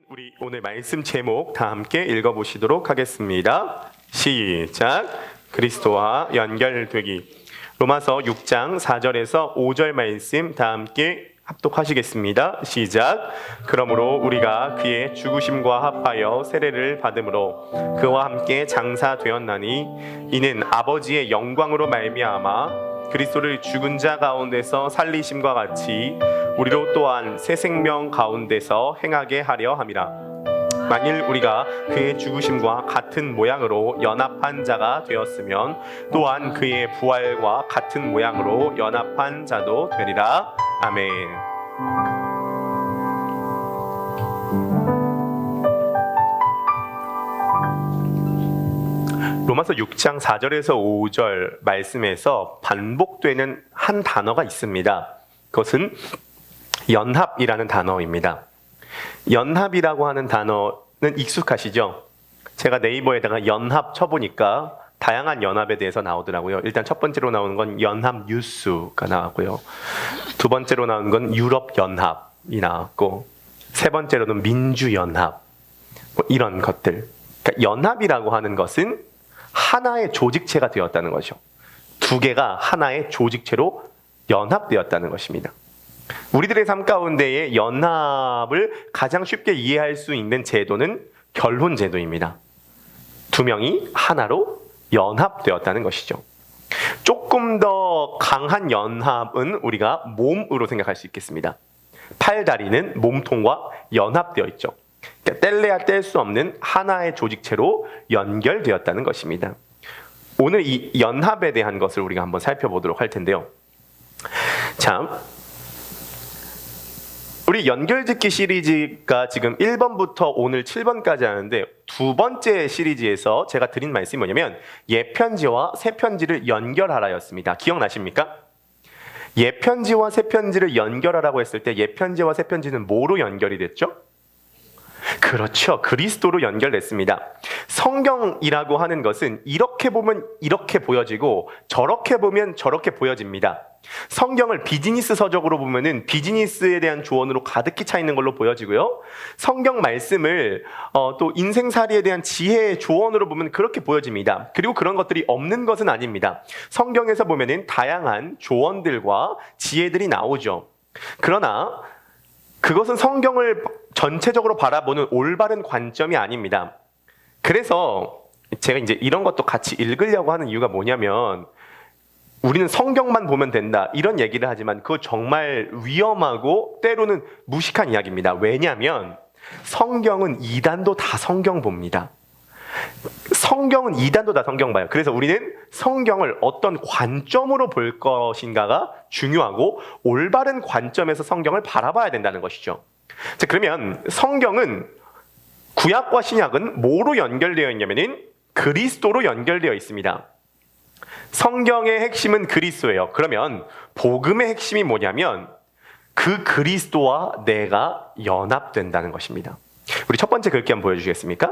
우리 오늘 말씀 제목 다 함께 읽어보시도록 하겠습니다. 시작. 그리스도와 연결되기. 로마서 6장 4절에서 5절 말씀 다 함께 합독하시겠습니다. 시작. 그러므로 우리가 그의 죽으심과 합하여 세례를 받음으로 그와 함께 장사되었나니 이는 아버지의 영광으로 말미암아 그리스도를 죽은 자 가운데서 살리심과 같이 우리로 또한 새 생명 가운데서 행하게 하려 함이라. 만일 우리가 그의 죽으심과 같은 모양으로 연합한 자가 되었으면 또한 그의 부활과 같은 모양으로 연합한 자도 되리라. 아멘. 로마서 6장 4절에서 5절 말씀에서 반복되는 한 단어가 있습니다. 그것은 연합이라는 단어입니다. 연합이라고 하는 단어는 익숙하시죠? 제가 네이버에다가 연합 쳐보니까 다양한 연합에 대해서 나오더라고요. 일단 첫 번째로 나오는 건 연합 뉴스가 나왔고요. 두 번째로 나온 건 유럽연합이 나왔고, 세 번째로는 민주연합, 뭐 이런 것들. 그러니까 연합이라고 하는 것은 하나의 조직체가 되었다는 거죠. 두 개가 하나의 조직체로 연합되었다는 것입니다. 우리들의 삶 가운데에 연합을 가장 쉽게 이해할 수 있는 제도는 결혼제도입니다. 두 명이 하나로 연합되었다는 것이죠. 조금 더 강한 연합은 우리가 몸으로 생각할 수 있겠습니다. 팔다리는 몸통과 연합되어 있죠. 그러니까 뗄래야 뗄 수 없는 하나의 조직체로 연결되었다는 것입니다. 오늘 이 연합에 대한 것을 우리가 한번 살펴보도록 할 텐데요. 자, 우리 연결짓기 시리즈가 지금 1번부터 오늘 7번까지 하는데, 두 번째 시리즈에서 제가 드린 말씀이 뭐냐면 예편지와 새편지를 연결하라였습니다. 기억나십니까? 예편지와 새편지를 연결하라고 했을 때 예편지와 새편지는 뭐로 연결이 됐죠? 그렇죠. 그리스도로 연결됐습니다. 성경이라고 하는 것은 이렇게 보면 이렇게 보여지고 저렇게 보면 저렇게 보여집니다. 성경을 비즈니스 서적으로 보면은 비즈니스에 대한 조언으로 가득히 차 있는 걸로 보여지고요. 성경 말씀을 또 인생살이에 대한 지혜의 조언으로 보면 그렇게 보여집니다. 그리고 그런 것들이 없는 것은 아닙니다. 성경에서 보면은 다양한 조언들과 지혜들이 나오죠. 그러나 그것은 성경을 전체적으로 바라보는 올바른 관점이 아닙니다. 그래서 제가 이제 이런 것도 같이 읽으려고 하는 이유가 뭐냐면, 우리는 성경만 보면 된다 이런 얘기를 하지만 그거 정말 위험하고 때로는 무식한 이야기입니다. 왜냐하면 성경은 이단도 다 성경 봅니다. 성경은 이단도 다 성경 봐요. 그래서 우리는 성경을 어떤 관점으로 볼 것인가가 중요하고 올바른 관점에서 성경을 바라봐야 된다는 것이죠. 자, 그러면 성경은 구약과 신약은 뭐로 연결되어 있냐면은 그리스도로 연결되어 있습니다. 성경의 핵심은 그리스도예요. 그러면 복음의 핵심이 뭐냐면 그 그리스도와 내가 연합된다는 것입니다. 우리 첫 번째 글귀 한번 보여주시겠습니까?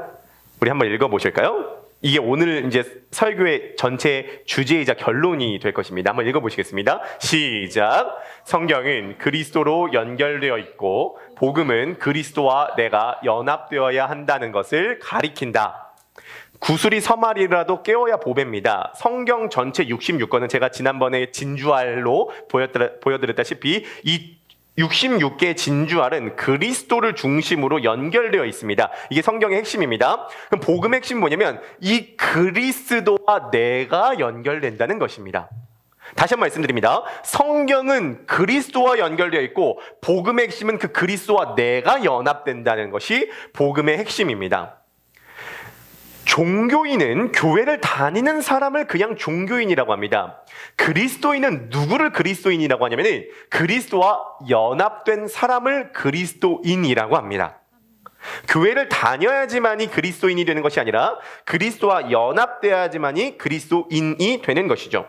우리 한번 읽어보실까요? 이게 오늘 이제 설교의 전체 주제이자 결론이 될 것입니다. 한번 읽어보시겠습니다. 시작. 성경은 그리스도로 연결되어 있고 복음은 그리스도와 내가 연합되어야 한다는 것을 가리킨다. 구슬이 서말이라도 깨워야 보배입니다. 성경 전체 66권은 제가 지난번에 진주알로 보여드렸다시피 이 66개의 진주알은 그리스도를 중심으로 연결되어 있습니다. 이게 성경의 핵심입니다. 그럼 복음의 핵심이 뭐냐면 이 그리스도와 내가 연결된다는 것입니다. 다시 한번 말씀드립니다. 성경은 그리스도와 연결되어 있고 복음의 핵심은 그 그리스도와 내가 연합된다는 것이 복음의 핵심입니다. 종교인은 교회를 다니는 사람을 그냥 종교인이라고 합니다. 그리스도인은 누구를 그리스도인이라고 하냐면 그리스도와 연합된 사람을 그리스도인이라고 합니다. 교회를 다녀야지만이 그리스도인이 되는 것이 아니라 그리스도와 연합돼야지만이 그리스도인이 되는 것이죠.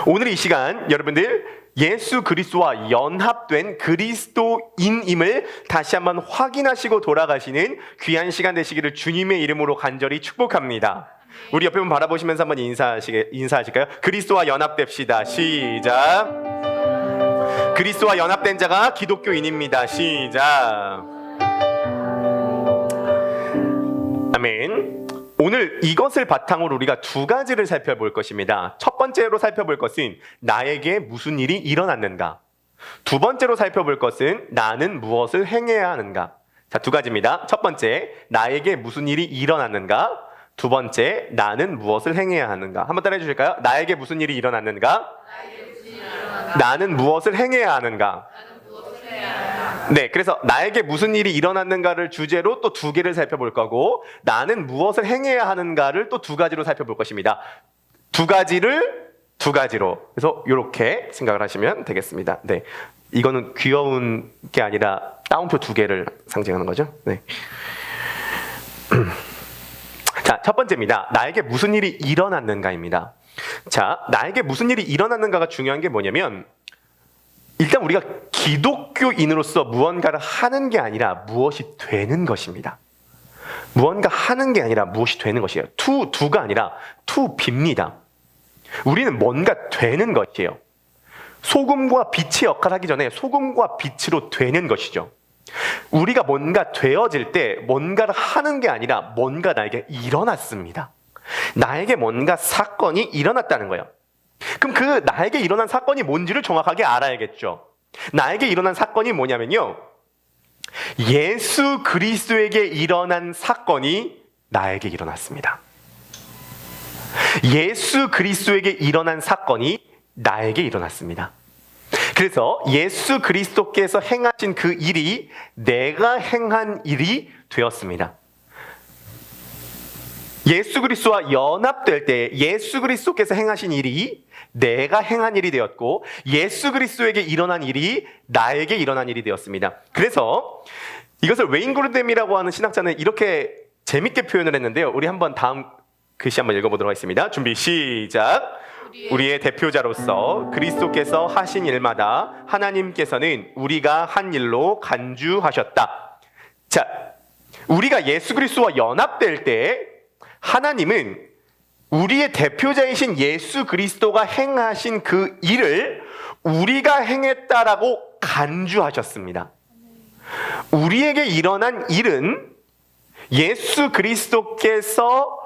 오늘 이 시간 여러분들 예수 그리스도와 연합된 그리스도인임을 다시 한번 확인하시고 돌아가시는 귀한 시간 되시기를 주님의 이름으로 간절히 축복합니다. 우리 옆에 분 바라보시면서 한번 인사하실까요? 그리스도와 연합됩시다. 시작. 그리스도와 연합된 자가 기독교인입니다. 시작. 아멘. 오늘 이것을 바탕으로 우리가 두 가지를 살펴볼 것입니다. 첫 번째로 살펴볼 것은 나에게 무슨 일이 일어났는가. 두 번째로 살펴볼 것은 나는 무엇을 행해야 하는가. 자, 두 가지입니다. 첫 번째, 나에게 무슨 일이 일어났는가. 두 번째, 나는 무엇을 행해야 하는가. 한번 따라해 주실까요? 나에게 무슨 일이 일어났는가. 나는 무엇을 행해야 하는가. 네, 그래서 나에게 무슨 일이 일어났는가를 주제로 또 두 개를 살펴볼 거고, 나는 무엇을 행해야 하는가를 또 두 가지로 살펴볼 것입니다. 두 가지를 두 가지로. 그래서 이렇게 생각을 하시면 되겠습니다. 네, 이거는 귀여운 게 아니라 따옴표 두 개를 상징하는 거죠. 네. 자, 첫 번째입니다. 나에게 무슨 일이 일어났는가입니다. 자, 나에게 무슨 일이 일어났는가가 중요한 게 뭐냐면, 일단 우리가 기독교인으로서 무언가를 하는 게 아니라 무엇이 되는 것입니다. 무언가 하는 게 아니라 무엇이 되는 것이에요. 두가 아니라 투비입니다. 우리는 뭔가 되는 것이에요. 소금과 빛의 역할을 하기 전에 소금과 빛으로 되는 것이죠. 우리가 뭔가 되어질 때 뭔가를 하는 게 아니라 뭔가 나에게 일어났습니다. 나에게 뭔가 사건이 일어났다는 거예요. 그럼 그 나에게 일어난 사건이 뭔지를 정확하게 알아야겠죠. 나에게 일어난 사건이 뭐냐면요, 예수 그리스도에게 일어난 사건이 나에게 일어났습니다. 예수 그리스도에게 일어난 사건이 나에게 일어났습니다. 그래서 예수 그리스도께서 행하신 그 일이 내가 행한 일이 되었습니다. 예수 그리스도와 연합될 때 예수 그리스도께서 행하신 일이 내가 행한 일이 되었고, 예수 그리스도에게 일어난 일이 나에게 일어난 일이 되었습니다. 그래서 이것을 웨인 그루뎀이라고 하는 신학자는 이렇게 재밌게 표현을 했는데요. 우리 한번 다음 글씨 한번 읽어보도록 하겠습니다. 준비 시작. 우리의 대표자로서 그리스도께서 하신 일마다 하나님께서는 우리가 한 일로 간주하셨다. 자, 우리가 예수 그리스도와 연합될 때 하나님은 우리의 대표자이신 예수 그리스도가 행하신 그 일을 우리가 행했다라고 간주하셨습니다. 우리에게 일어난 일은 예수 그리스도께서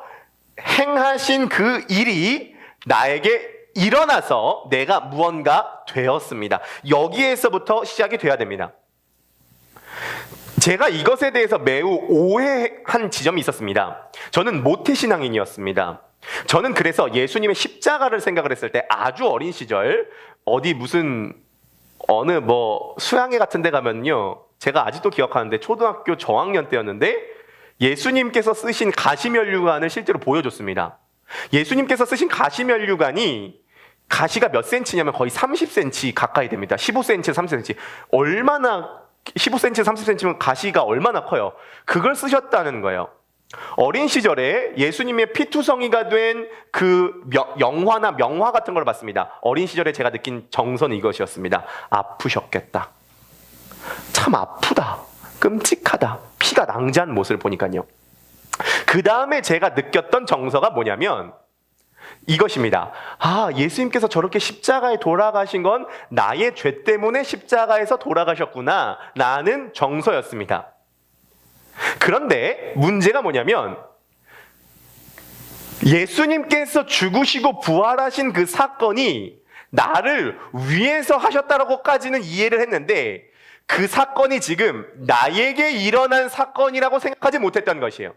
행하신 그 일이 나에게 일어나서 내가 무언가 되었습니다. 여기에서부터 시작이 돼야 됩니다. 제가 이것에 대해서 매우 오해한 지점이 있었습니다. 저는 모태신앙인이었습니다. 저는 그래서 예수님의 십자가를 생각을 했을 때 아주 어린 시절 어디 무슨 어느 수양회 같은 데 가면요, 제가 아직도 기억하는데 초등학교 저학년 때였는데 예수님께서 쓰신 가시면류관을 실제로 보여줬습니다. 예수님께서 쓰신 가시면류관이 가시가 몇 센치냐면 거의 30cm 가까이 됩니다. 15cm, 30cm. 얼마나 15cm, 30cm면 가시가 얼마나 커요. 그걸 쓰셨다는 거예요. 어린 시절에 예수님의 피투성이가 된 그 영화나 명화 같은 걸 봤습니다. 어린 시절에 제가 느낀 정서는 이것이었습니다. 아프셨겠다. 참 아프다. 끔찍하다. 피가 낭자한 모습을 보니까요. 그 다음에 제가 느꼈던 정서가 뭐냐면 이것입니다. 아, 예수님께서 저렇게 십자가에 돌아가신 건 나의 죄 때문에 십자가에서 돌아가셨구나 라는 정서였습니다. 그런데 문제가 뭐냐면 예수님께서 죽으시고 부활하신 그 사건이 나를 위해서 하셨다라고까지는 이해를 했는데 그 사건이 지금 나에게 일어난 사건이라고 생각하지 못했던 것이에요.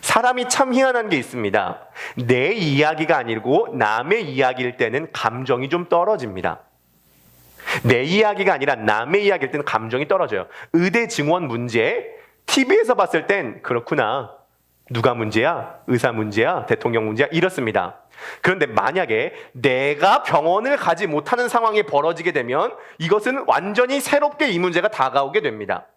사람이 참 희한한 게 있습니다. 내 이야기가 아니고 남의 이야기일 때는 감정이 좀 떨어집니다. 내 이야기가 아니라 남의 이야기일 때는 감정이 떨어져요. 의대 증원 문제, TV에서 봤을 땐 그렇구나. 누가 문제야? 의사 문제야? 대통령 문제야? 이렇습니다. 그런데 만약에 내가 병원을 가지 못하는 상황이 벌어지게 되면 이것은 완전히 새롭게 이 문제가 다가오게 됩니다.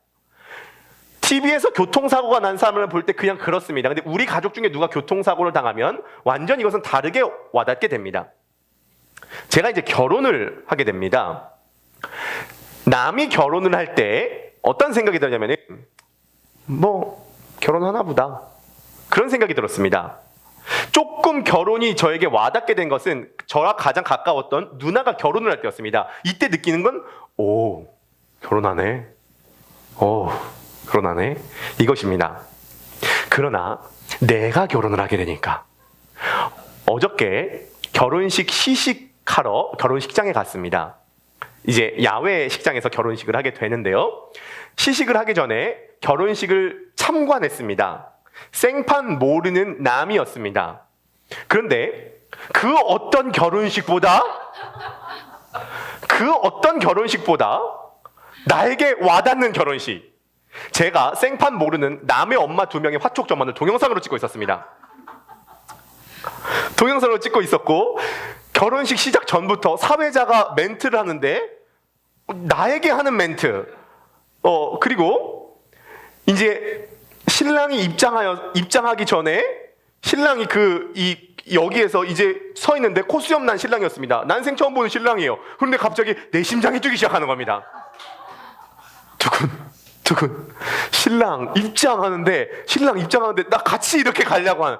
TV에서 교통사고가 난 사람을 볼 때 그냥 그렇습니다. 근데 우리 가족 중에 누가 교통사고를 당하면 완전 이것은 다르게 와닿게 됩니다. 제가 이제 결혼을 하게 됩니다. 남이 결혼을 할 때 어떤 생각이 들냐면은 결혼하나 보다. 그런 생각이 들었습니다. 조금 결혼이 저에게 와닿게 된 것은 저와 가장 가까웠던 누나가 결혼을 할 때였습니다. 이때 느끼는 건 결혼하네. 결혼하네. 이것입니다. 그러나 내가 결혼을 하게 되니까 어저께 결혼식 시식하러 결혼식장에 갔습니다. 이제 야외 식장에서 결혼식을 하게 되는데요. 시식을 하기 전에 결혼식을 참관했습니다. 생판 모르는 남이었습니다. 그런데 그 어떤 결혼식보다 나에게 와닿는 결혼식. 제가 생판 모르는 남의 엄마 2명의 화촉 전만을 동영상으로 찍고 있었습니다. 동영상으로 찍고 있었고 결혼식 시작 전부터 사회자가 멘트를 하는데 나에게 하는 멘트. 그리고 이제 신랑이 입장하기 전에 신랑이 여기에서 이제 서 있는데 코수염 난 신랑이었습니다. 난생 처음 보는 신랑이에요. 그런데 갑자기 내 심장이 뛰기 시작하는 겁니다. 두근. 신랑 입장하는데 나 같이 이렇게 가려고 하는.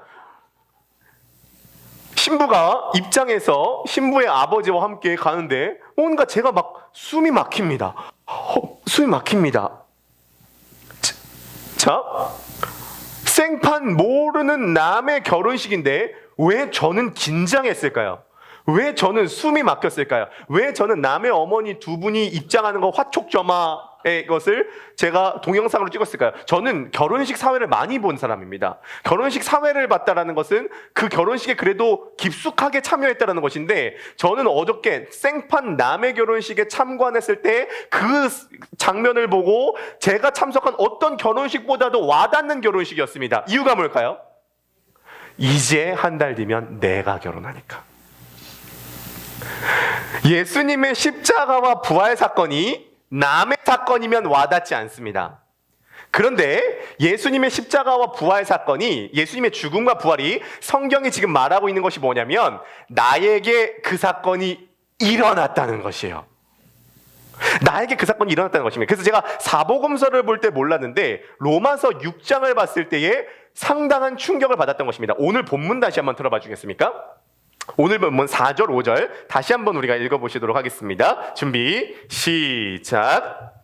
신부가 입장해서 신부의 아버지와 함께 가는데 뭔가 제가 막 숨이 막힙니다. 자, 생판 모르는 남의 결혼식인데 왜 저는 긴장했을까요? 왜 저는 숨이 막혔을까요? 왜 저는 남의 어머니 2분이 입장하는 거 화촉점화의 것을 제가 동영상으로 찍었을까요? 저는 결혼식 사회를 많이 본 사람입니다. 결혼식 사회를 봤다라는 것은 그 결혼식에 그래도 깊숙하게 참여했다라는 것인데 저는 어저께 생판 남의 결혼식에 참관했을 때 그 장면을 보고 제가 참석한 어떤 결혼식보다도 와닿는 결혼식이었습니다. 이유가 뭘까요? 이제 한 달 뒤면 내가 결혼하니까. 예수님의 십자가와 부활 사건이 남의 사건이면 와닿지 않습니다. 그런데 예수님의 십자가와 부활 사건이, 예수님의 죽음과 부활이 성경이 지금 말하고 있는 것이 뭐냐면 나에게 그 사건이 일어났다는 것이에요. 나에게 그 사건이 일어났다는 것입니다. 그래서 제가 사복음서를 볼 때 몰랐는데 로마서 6장을 봤을 때에 상당한 충격을 받았던 것입니다. 오늘 본문 다시 한번 들어봐 주겠습니까? 오늘 본문 4절, 5절 다시 한번 우리가 읽어보시도록 하겠습니다. 준비, 시작.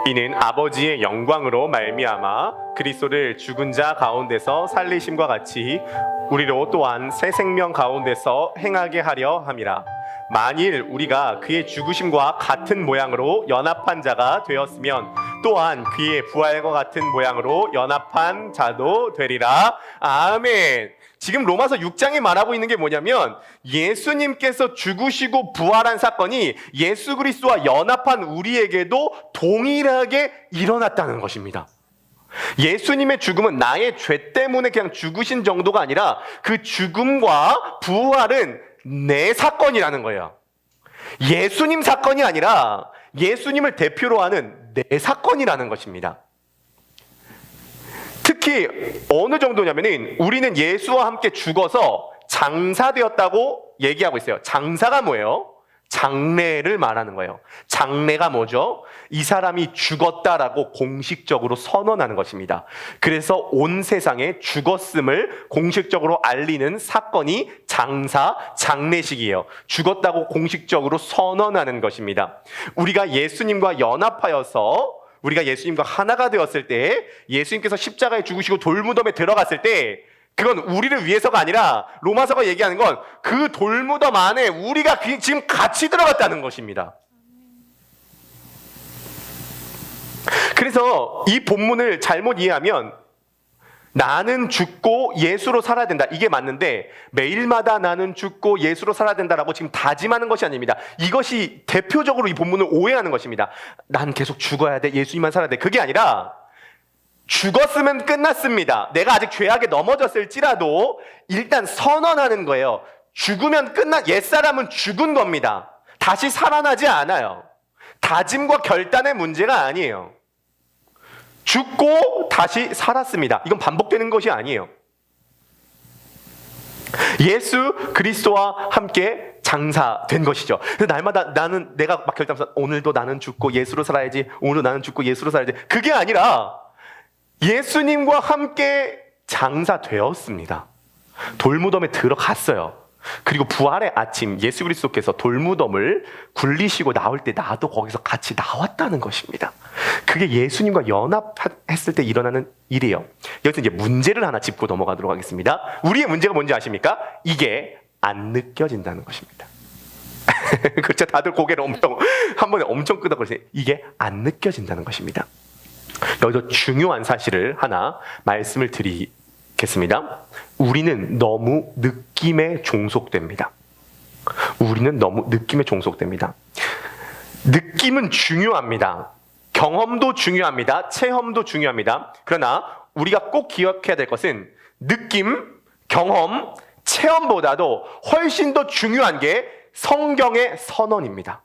이는 아버지의 영광으로 말미암아 그리스도를 죽은 자 가운데서 살리심과 같이 우리로 또한 새 생명 가운데서 행하게 하려 함이라. 만일 우리가 그의 죽으심과 같은 모양으로 연합한 자가 되었으면 또한 그의 부활과 같은 모양으로 연합한 자도 되리라. 아멘. 지금 로마서 6장이 말하고 있는 게 뭐냐면 예수님께서 죽으시고 부활한 사건이 예수 그리스도와 연합한 우리에게도 동일하게 일어났다는 것입니다. 예수님의 죽음은 나의 죄 때문에 그냥 죽으신 정도가 아니라 그 죽음과 부활은 내 사건이라는 거예요. 예수님 사건이 아니라 예수님을 대표로 하는 내 사건이라는 것입니다. 특히 어느 정도냐면은 우리는 예수와 함께 죽어서 장사되었다고 얘기하고 있어요. 장사가 뭐예요? 장례를 말하는 거예요. 장례가 뭐죠? 이 사람이 죽었다라고 공식적으로 선언하는 것입니다. 그래서 온 세상에 죽었음을 공식적으로 알리는 사건이 장례식이에요. 죽었다고 공식적으로 선언하는 것입니다. 우리가 예수님과 연합하여서 우리가 예수님과 하나가 되었을 때 예수님께서 십자가에 죽으시고 돌무덤에 들어갔을 때 그건 우리를 위해서가 아니라 로마서가 얘기하는 건 그 돌무덤 안에 우리가 지금 같이 들어갔다는 것입니다. 그래서 이 본문을 잘못 이해하면 나는 죽고 예수로 살아야 된다. 이게 맞는데 매일마다 나는 죽고 예수로 살아야 된다라고 지금 다짐하는 것이 아닙니다. 이것이 대표적으로 이 본문을 오해하는 것입니다. 난 계속 죽어야 돼. 예수님만 살아야 돼. 그게 아니라 죽었으면 끝났습니다. 내가 아직 죄악에 넘어졌을지라도 일단 선언하는 거예요. 죽으면 옛사람은 죽은 겁니다. 다시 살아나지 않아요. 다짐과 결단의 문제가 아니에요. 죽고 다시 살았습니다. 이건 반복되는 것이 아니에요. 예수 그리스도와 함께 장사된 것이죠. 그래서 날마다 내가 막 결단하면서 오늘도 나는 죽고 예수로 살아야지. 오늘도 나는 죽고 예수로 살아야지. 그게 아니라 예수님과 함께 장사되었습니다. 돌무덤에 들어갔어요. 그리고 부활의 아침 예수 그리스도께서 돌무덤을 굴리시고 나올 때 나도 거기서 같이 나왔다는 것입니다. 그게 예수님과 연합했을 때 일어나는 일이에요. 여기서 이제 문제를 하나 짚고 넘어가도록 하겠습니다. 우리의 문제가 뭔지 아십니까? 이게 안 느껴진다는 것입니다. 그렇죠? 다들 고개를 한 번에 엄청 끄덕거리세요. 이게 안 느껴진다는 것입니다. 여기서 중요한 사실을 하나 말씀을 드리겠습니다. 우리는 너무 느낌에 종속됩니다. 우리는 너무 느낌에 종속됩니다. 느낌은 중요합니다. 경험도 중요합니다. 체험도 중요합니다. 그러나 우리가 꼭 기억해야 될 것은 느낌, 경험, 체험보다도 훨씬 더 중요한 게 성경의 선언입니다.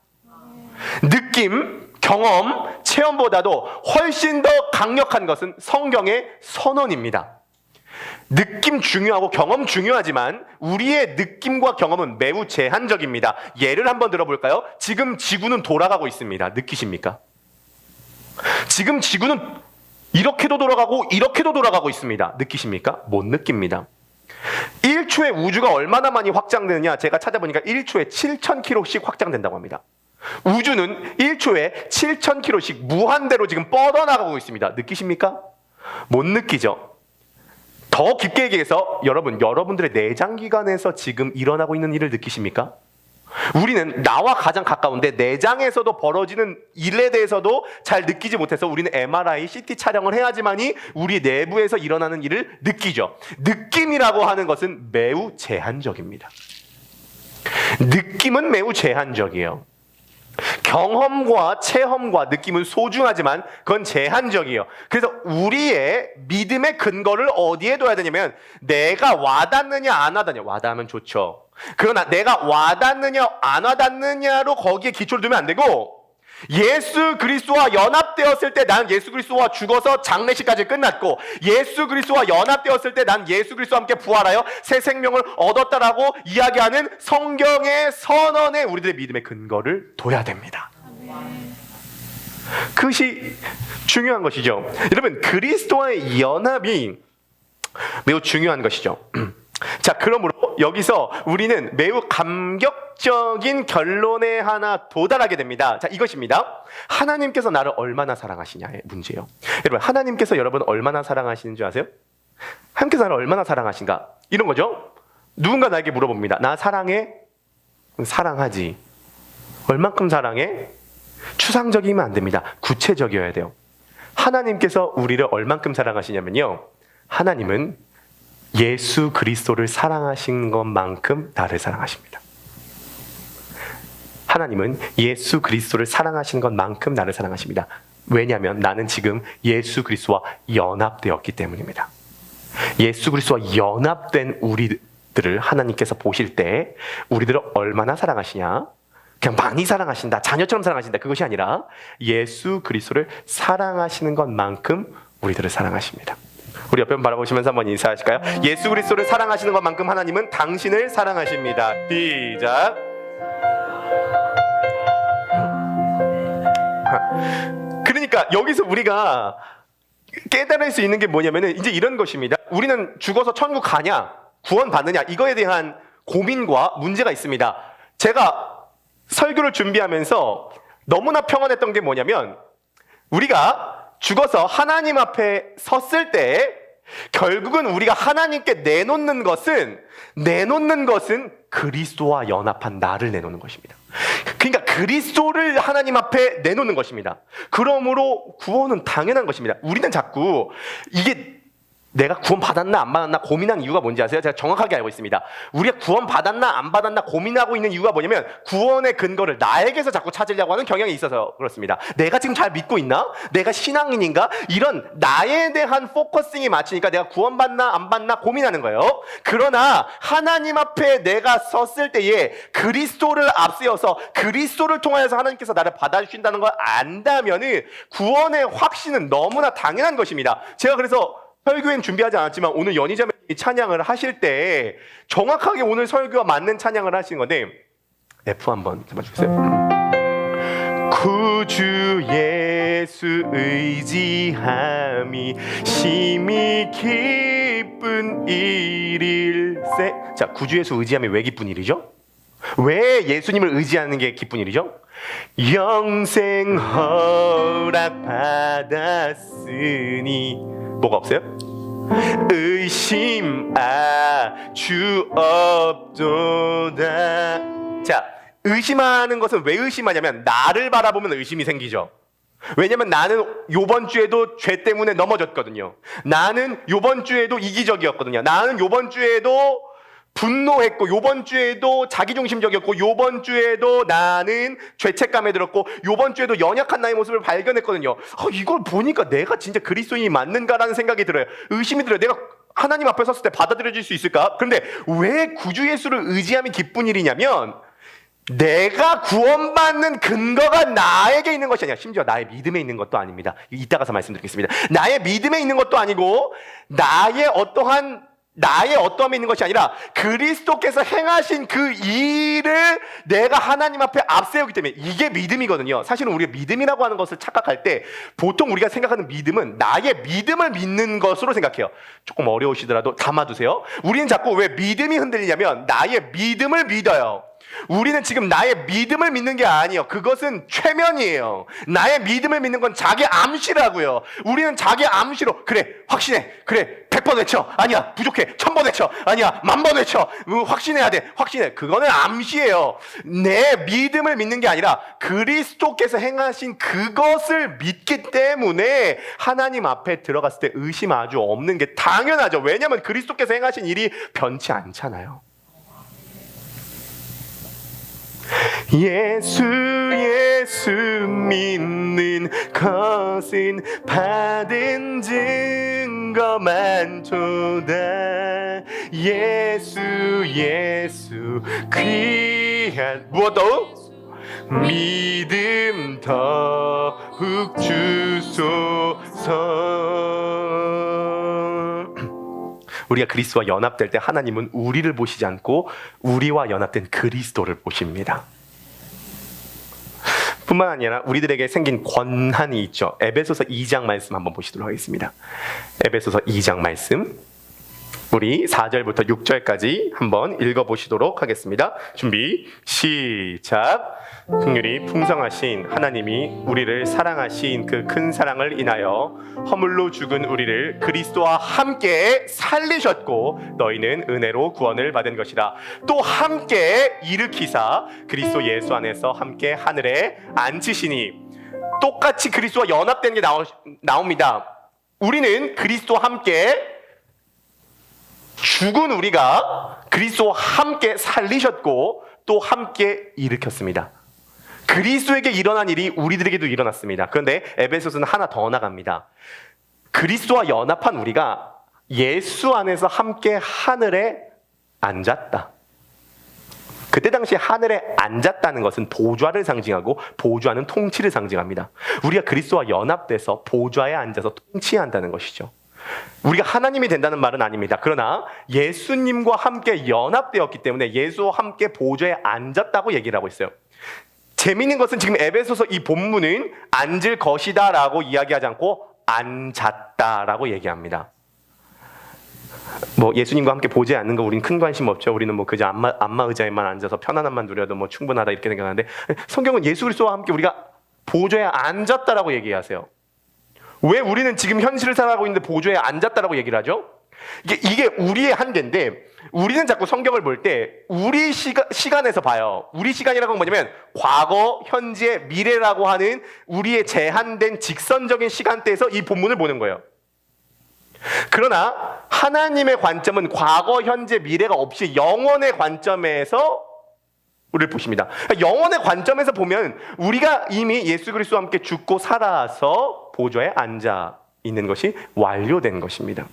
느낌, 경험, 체험보다도 훨씬 더 강력한 것은 성경의 선언입니다. 느낌 중요하고 경험 중요하지만 우리의 느낌과 경험은 매우 제한적입니다. 예를 한번 들어볼까요? 지금 지구는 돌아가고 있습니다. 느끼십니까? 지금 지구는 이렇게도 돌아가고 이렇게도 돌아가고 있습니다. 느끼십니까? 못 느낍니다. 1초에 우주가 얼마나 많이 확장되느냐 제가 찾아보니까 1초에 7,000km씩 확장된다고 합니다. 우주는 1초에 7,000km씩 무한대로 지금 뻗어나가고 있습니다. 느끼십니까? 못 느끼죠? 더 깊게 얘기해서 여러분들의 내장기관에서 지금 일어나고 있는 일을 느끼십니까? 우리는 나와 가장 가까운데 내장에서도 벌어지는 일에 대해서도 잘 느끼지 못해서 우리는 MRI, CT 촬영을 해야지만이 우리 내부에서 일어나는 일을 느끼죠. 느낌이라고 하는 것은 매우 제한적입니다. 느낌은 매우 제한적이에요. 경험과 체험과 느낌은 소중하지만 그건 제한적이에요. 그래서 우리의 믿음의 근거를 어디에 둬야 되냐면 내가 와닿느냐 안 와닿느냐. 와닿으면 좋죠. 그러나 내가 와닿느냐 안 와닿느냐로 거기에 기초를 두면 안 되고 예수 그리스도와 연합되었을 때 난 예수 그리스도와 죽어서 장례식까지 끝났고 예수 그리스도와 연합되었을 때 난 예수 그리스도와 함께 부활하여 새 생명을 얻었다라고 이야기하는 성경의 선언에 우리들의 믿음의 근거를 둬야 됩니다. 그것이 중요한 것이죠. 여러분 그리스도와의 연합이 매우 중요한 것이죠. 자, 그러므로 여기서 우리는 매우 감격적인 결론에 하나 도달하게 됩니다. 자, 이것입니다. 하나님께서 나를 얼마나 사랑하시냐의 문제예요. 여러분, 하나님께서 여러분 얼마나 사랑하시는 줄 아세요? 하나님께서 나를 얼마나 사랑하신가? 이런 거죠. 누군가 나에게 물어봅니다. 나 사랑해? 사랑하지. 얼만큼 사랑해? 추상적이면 안 됩니다. 구체적이어야 돼요. 하나님께서 우리를 얼만큼 사랑하시냐면요. 하나님은 예수 그리스도를 사랑하신 것만큼 나를 사랑하십니다. 하나님은 예수 그리스도를 사랑하신 것만큼 나를 사랑하십니다. 왜냐하면 나는 지금 예수 그리스도와 연합되었기 때문입니다. 예수 그리스도와 연합된 우리들을 하나님께서 보실 때 우리들을 얼마나 사랑하시냐? 그냥 많이 사랑하신다, 자녀처럼 사랑하신다, 그것이 아니라 예수 그리스도를 사랑하시는 것만큼 우리들을 사랑하십니다. 우리 옆에 바라보시면서 한번 인사하실까요? 예수 그리스도를 사랑하시는 것만큼 하나님은 당신을 사랑하십니다. 시작. 그러니까 여기서 우리가 깨달을 수 있는 게 뭐냐면은 이제 이런 것입니다. 우리는 죽어서 천국 가냐, 구원 받느냐 이거에 대한 고민과 문제가 있습니다. 제가 설교를 준비하면서 너무나 평안했던 게 뭐냐면 우리가 죽어서 하나님 앞에 섰을 때 결국은 우리가 하나님께 내놓는 것은 그리스도와 연합한 나를 내놓는 것입니다. 그러니까 그리스도를 하나님 앞에 내놓는 것입니다. 그러므로 구원은 당연한 것입니다. 우리는 자꾸 이게 내가 구원 받았나 안 받았나 고민한 이유가 뭔지 아세요? 제가 정확하게 알고 있습니다. 우리가 구원 받았나 안 받았나 고민하고 있는 이유가 뭐냐면 구원의 근거를 나에게서 자꾸 찾으려고 하는 경향이 있어서 그렇습니다. 내가 지금 잘 믿고 있나? 내가 신앙인인가? 이런 나에 대한 포커싱이 맞추니까 내가 구원 받나 안 받나 고민하는 거예요. 그러나 하나님 앞에 내가 섰을 때에 그리스도를 앞세워서 그리스도를 통하여서 하나님께서 나를 받아주신다는 걸 안다면은 구원의 확신은 너무나 당연한 것입니다. 제가 그래서 설교엔 준비하지 않았지만 오늘 연희자매님이 찬양을 하실 때 정확하게 오늘 설교와 맞는 찬양을 하신 건데 F 한번 잡아주세요. 구주 예수 의지함이 심히 기쁨 기쁜 일일세. 자, 구주 예수 의지하면 왜 기쁜 일이죠? 왜 예수님을 의지하는 게 기쁜 일이죠? 영생 허락 받았으니 뭐가 없어요? 의심 주 없도다. 자, 의심하는 것은 왜 의심하냐면 나를 바라보면 의심이 생기죠. 왜냐면 나는 요번 주에도 죄 때문에 넘어졌거든요. 나는 요번 주에도 이기적이었거든요. 나는 요번 주에도 분노했고, 요번 주에도 자기중심적이었고, 요번 주에도 나는 죄책감에 들었고, 요번 주에도 연약한 나의 모습을 발견했거든요. 이걸 보니까 내가 진짜 그리스도인이 맞는가라는 생각이 들어요. 의심이 들어요. 내가 하나님 앞에 섰을 때 받아들여질 수 있을까? 그런데 왜 구주 예수를 의지함이 기쁜 일이냐면 내가 구원받는 근거가 나에게 있는 것이 아니라 심지어 나의 믿음에 있는 것도 아닙니다. 이따가서 말씀드리겠습니다. 나의 믿음에 있는 것도 아니고 나의 어떠함에 있는 것이 아니라 그리스도께서 행하신 그 일을 내가 하나님 앞에 앞세우기 때문에 이게 믿음이거든요. 사실은 우리가 믿음이라고 하는 것을 착각할 때 보통 우리가 생각하는 믿음은 나의 믿음을 믿는 것으로 생각해요. 조금 어려우시더라도 담아두세요. 우리는 자꾸 왜 믿음이 흔들리냐면 나의 믿음을 믿어요. 우리는 지금 나의 믿음을 믿는 게 아니에요. 그것은 최면이에요. 나의 믿음을 믿는 건 자기 암시라고요. 우리는 자기 암시로 그래 확신해, 그래 100번 외쳐, 아니야 부족해 1000번 외쳐, 아니야 10,000번 외쳐, 확신해야 돼, 확신해. 그거는 암시예요. 내 믿음을 믿는 게 아니라 그리스도께서 행하신 그것을 믿기 때문에 하나님 앞에 들어갔을 때 의심 아주 없는 게 당연하죠. 왜냐하면 그리스도께서 행하신 일이 변치 않잖아요. 예수 믿는 것은 받은 증거 많도다. 예수 귀한 무엇 더욱? 믿음 더욱 주소서. 우리가 그리스도와 연합될 때 하나님은 우리를 보시지 않고 우리와 연합된 그리스도를 보십니다. 뿐만 아니라 우리들에게 생긴 권한이 있죠. 에베소서 2장 말씀 한번 보시도록 하겠습니다. 에베소서 2장 말씀 우리 4절부터 6절까지 한번 읽어보시도록 하겠습니다. 준비 시작. 긍휼이 풍성하신 하나님이 우리를 사랑하신 그 큰 사랑을 인하여 허물로 죽은 우리를 그리스도와 함께 살리셨고 너희는 은혜로 구원을 받은 것이라. 또 함께 일으키사 그리스도 예수 안에서 함께 하늘에 앉히시니. 똑같이 그리스도와 연합되는 게 나옵니다. 우리는 그리스도와 함께 죽은 우리가 그리스도와 함께 살리셨고 또 함께 일으켰습니다. 그리스도에게 일어난 일이 우리들에게도 일어났습니다. 그런데 에베소서는 하나 더 나갑니다. 그리스도와 연합한 우리가 예수 안에서 함께 하늘에 앉았다. 그때 당시 하늘에 앉았다는 것은 보좌를 상징하고 보좌는 통치를 상징합니다. 우리가 그리스도와 연합돼서 보좌에 앉아서 통치한다는 것이죠. 우리가 하나님이 된다는 말은 아닙니다. 그러나 예수님과 함께 연합되었기 때문에 예수와 함께 보좌에 앉았다고 얘기를 하고 있어요. 재미있는 것은 지금 에베소서 이 본문은 앉을 것이다 라고 이야기하지 않고 앉았다라고 얘기합니다. 예수님과 함께 보좌에 앉는 거 우리는 큰 관심 없죠. 우리는 그저 안마 의자에만 앉아서 편안함만 누려도 충분하다 이렇게 생각하는데 성경은 예수 그리스도와 함께 우리가 보좌에 앉았다라고 얘기하세요. 왜 우리는 지금 현실을 살아가고 있는데 보좌에 앉았다라고 얘기를 하죠? 이게 우리의 한계인데 우리는 자꾸 성경을 볼 때 우리 시간에서 봐요. 우리 시간이라고 하는 건 뭐냐면 과거, 현재, 미래라고 하는 우리의 제한된 직선적인 시간대에서 이 본문을 보는 거예요. 그러나 하나님의 관점은 과거, 현재, 미래가 없이 영원의 관점에서 우리를 보십니다. 영원의 관점에서 보면 우리가 이미 예수 그리스도와 함께 죽고 살아서 보좌에 앉아 있는 것이 완료된 것입니다.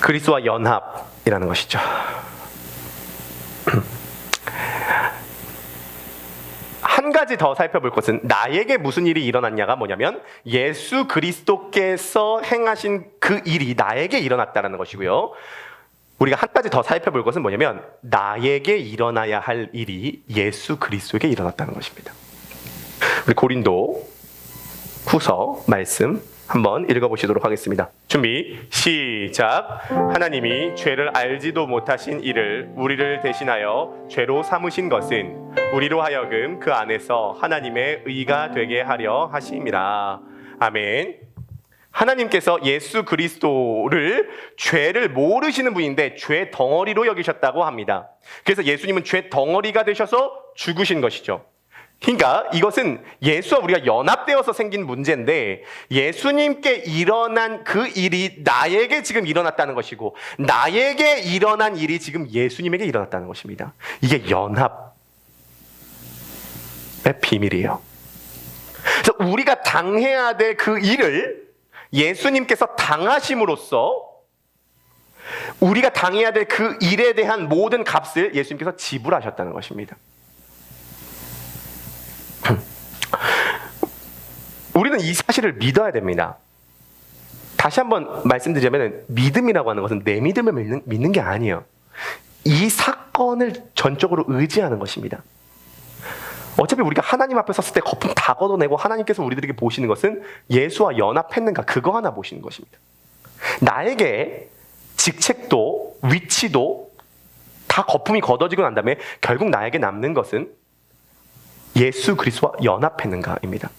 그리스도와 연합이라는 것이죠. 한 가지 더 살펴볼 것은 나에게 무슨 일이 일어났냐가 뭐냐면 예수 그리스도께서 행하신 그 일이 나에게 일어났다는 것이고요. 우리가 한 가지 더 살펴볼 것은 뭐냐면 나에게 일어나야 할 일이 예수 그리스도에게 일어났다는 것입니다. 우리 고린도 후서 말씀 한번 읽어보시도록 하겠습니다. 준비, 시작. 하나님이 죄를 알지도 못하신 이를 우리를 대신하여 죄로 삼으신 것은 우리로 하여금 그 안에서 하나님의 의가 되게 하려 하심이라. 아멘. 하나님께서 예수 그리스도를 죄를 모르시는 분인데 죄 덩어리로 여기셨다고 합니다. 그래서 예수님은 죄 덩어리가 되셔서 죽으신 것이죠. 그러니까 이것은 예수와 우리가 연합되어서 생긴 문제인데 예수님께 일어난 그 일이 나에게 지금 일어났다는 것이고 나에게 일어난 일이 지금 예수님에게 일어났다는 것입니다. 이게 연합의 비밀이에요. 그래서 우리가 당해야 될 그 일을 예수님께서 당하심으로써 우리가 당해야 될 그 일에 대한 모든 값을 예수님께서 지불하셨다는 것입니다. 우리는 이 사실을 믿어야 됩니다. 다시 한번 말씀드리자면 믿음이라고 하는 것은 내 믿음을 믿는 게 아니에요. 이 사건을 전적으로 의지하는 것입니다. 어차피 우리가 하나님 앞에 섰을 때 거품 다 걷어내고 하나님께서 우리들에게 보시는 것은 예수와 연합했는가 그거 하나 보시는 것입니다. 나에게 직책도 위치도 다 거품이 걷어지고 난 다음에 결국 나에게 남는 것은 예수 그리스도와 연합했는가입니다.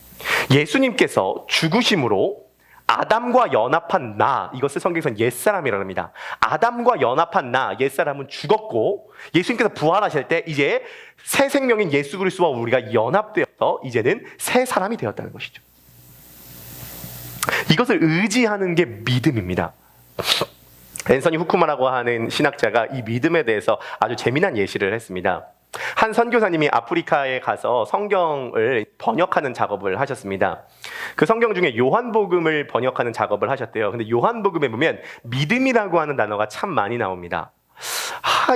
예수님께서 죽으심으로 아담과 연합한 나, 이것을 성경에서는 옛사람이라고 합니다. 아담과 연합한 나, 옛사람은 죽었고 예수님께서 부활하실 때 이제 새 생명인 예수 그리스도와 우리가 연합되어서 이제는 새 사람이 되었다는 것이죠. 이것을 의지하는 게 믿음입니다. 앤서니 후쿠마라고 하는 신학자가 이 믿음에 대해서 아주 재미난 예시를 했습니다. 한 선교사님이 아프리카에 가서 성경을 번역하는 작업을 하셨습니다. 그 성경 중에 요한복음을 번역하는 작업을 하셨대요. 근데 요한복음에 보면 믿음이라고 하는 단어가 참 많이 나옵니다.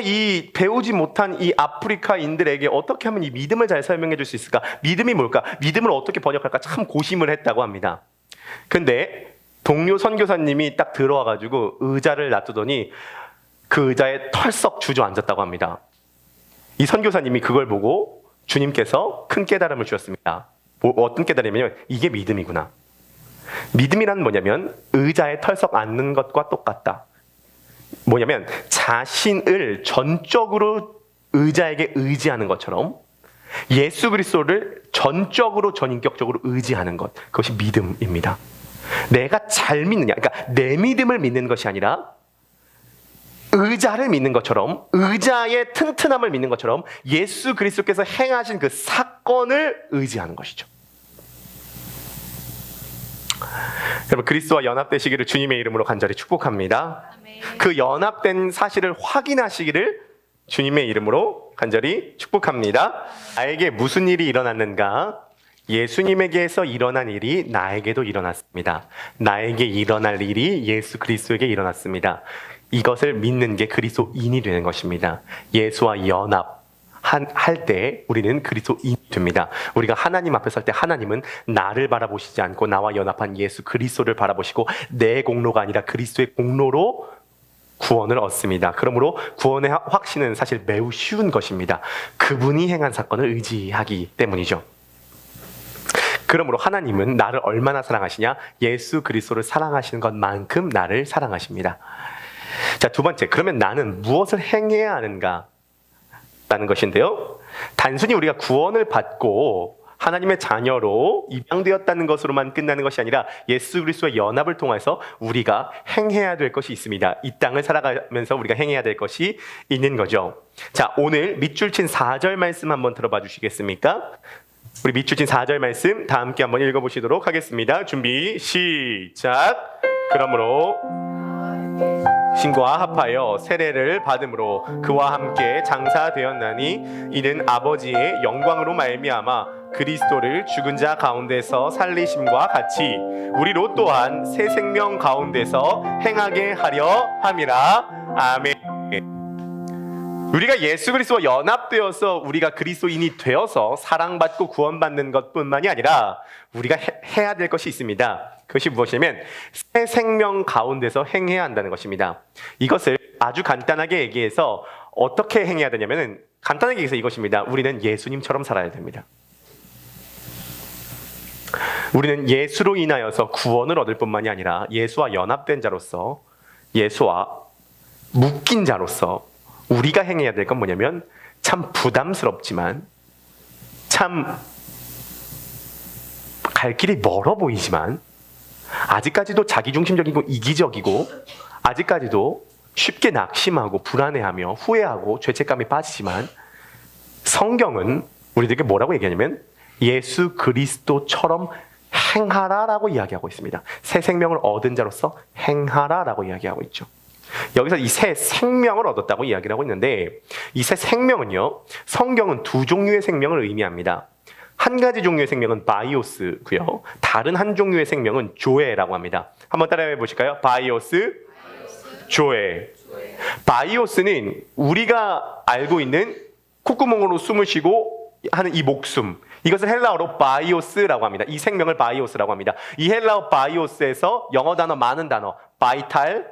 이 배우지 못한 이 아프리카인들에게 어떻게 하면 이 믿음을 잘 설명해 줄 수 있을까? 믿음이 뭘까? 믿음을 어떻게 번역할까? 참 고심을 했다고 합니다. 근데 동료 선교사님이 딱 들어와가지고 의자를 놔두더니 그 의자에 털썩 주저앉았다고 합니다. 이 선교사님이 그걸 보고 주님께서 큰 깨달음을 주셨습니다. 어떤 깨달음이냐면 이게 믿음이구나. 믿음이란 뭐냐면 의자에 털썩 앉는 것과 똑같다. 뭐냐면 자신을 전적으로 의자에게 의지하는 것처럼 예수 그리스도를 전적으로 전인격적으로 의지하는 것, 그것이 믿음입니다. 내가 잘 믿느냐, 그러니까 내 믿음을 믿는 것이 아니라 의자를 믿는 것처럼, 의자의 튼튼함을 믿는 것처럼 예수 그리스도께서 행하신 그 사건을 의지하는 것이죠. 여러분, 그리스도와 연합되시기를 주님의 이름으로 간절히 축복합니다. 아멘. 그 연합된 사실을 확인하시기를 주님의 이름으로 간절히 축복합니다. 나에게 무슨 일이 일어났는가? 예수님에게서 일어난 일이 나에게도 일어났습니다. 나에게 일어날 일이 예수 그리스도에게 일어났습니다. 이것을 믿는 게 그리스도인이 되는 것입니다. 예수와 연합할 때 우리는 그리스도인이 됩니다. 우리가 하나님 앞에 설 때 하나님은 나를 바라보시지 않고 나와 연합한 예수 그리스도를 바라보시고 내 공로가 아니라 그리스도의 공로로 구원을 얻습니다. 그러므로 구원의 확신은 사실 매우 쉬운 것입니다. 그분이 행한 사건을 의지하기 때문이죠. 그러므로 하나님은 나를 얼마나 사랑하시냐? 예수 그리스도를 사랑하시는 것만큼 나를 사랑하십니다. 자, 두 번째, 그러면 나는 무엇을 행해야 하는가? 라는 것인데요. 단순히 우리가 구원을 받고 하나님의 자녀로 입양되었다는 것으로만 끝나는 것이 아니라 예수 그리스도의 연합을 통해서 우리가 행해야 될 것이 있습니다. 이 땅을 살아가면서 우리가 행해야 될 것이 있는 거죠. 자, 오늘 밑줄 친 4절 말씀 한번 들어봐 주시겠습니까? 우리 밑줄 친 4절 말씀 다 함께 한번 읽어보시도록 하겠습니다. 준비, 시작! 그러므로 신과 합하여 세례를 받음으로 그와 함께 장사되었나니 이는 아버지의 영광으로 말미암아 그리스도를 죽은 자 가운데서 살리심과 같이 우리로 또한 새 생명 가운데서 행하게 하려 함이라. 아멘. 우리가 예수 그리스도와 연합되어서 우리가 그리스도인이 되어서 사랑받고 구원받는 것뿐만이 아니라 우리가 해야 될 것이 있습니다. 그것이 무엇이냐면 새 생명 가운데서 행해야 한다는 것입니다. 이것을 아주 간단하게 얘기해서 어떻게 행해야 되냐면 간단하게 얘기해서 이것입니다. 우리는 예수님처럼 살아야 됩니다. 우리는 예수로 인하여서 구원을 얻을 뿐만이 아니라 예수와 연합된 자로서, 예수와 묶인 자로서 우리가 행해야 될 건 뭐냐면, 참 부담스럽지만, 참 갈 길이 멀어 보이지만, 아직까지도 자기중심적이고 이기적이고, 아직까지도 쉽게 낙심하고 불안해하며 후회하고 죄책감이 빠지지만, 성경은 우리들에게 뭐라고 얘기하냐면 예수 그리스도처럼 행하라라고 이야기하고 있습니다. 새 생명을 얻은 자로서 행하라라고 이야기하고 있죠. 여기서 이 새 생명을 얻었다고 이야기를 하고 있는데, 이 새 생명은요, 성경은 두 종류의 생명을 의미합니다. 한 가지 종류의 생명은 바이오스고요, 다른 한 종류의 생명은 조에라고 합니다. 한번 따라해 보실까요? 바이오스, 조에. 바이오스는 우리가 알고 있는 콧구멍으로 숨을 쉬고 하는 이 목숨, 이것을 헬라어로 바이오스라고 합니다. 이 생명을 바이오스라고 합니다. 이 헬라어 바이오스에서 영어 단어, 많은 단어, 바이탈,